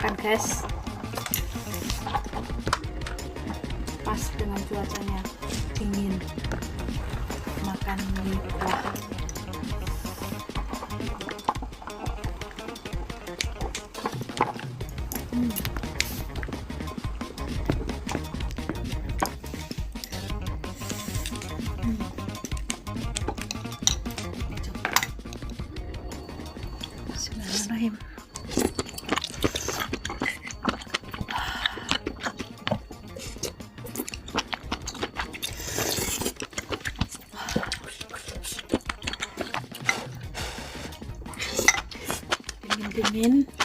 makan guys, pas dengan cuacanya dingin makan mie kuah. Bismillahirrahmanirrahim. Dingin-dingin.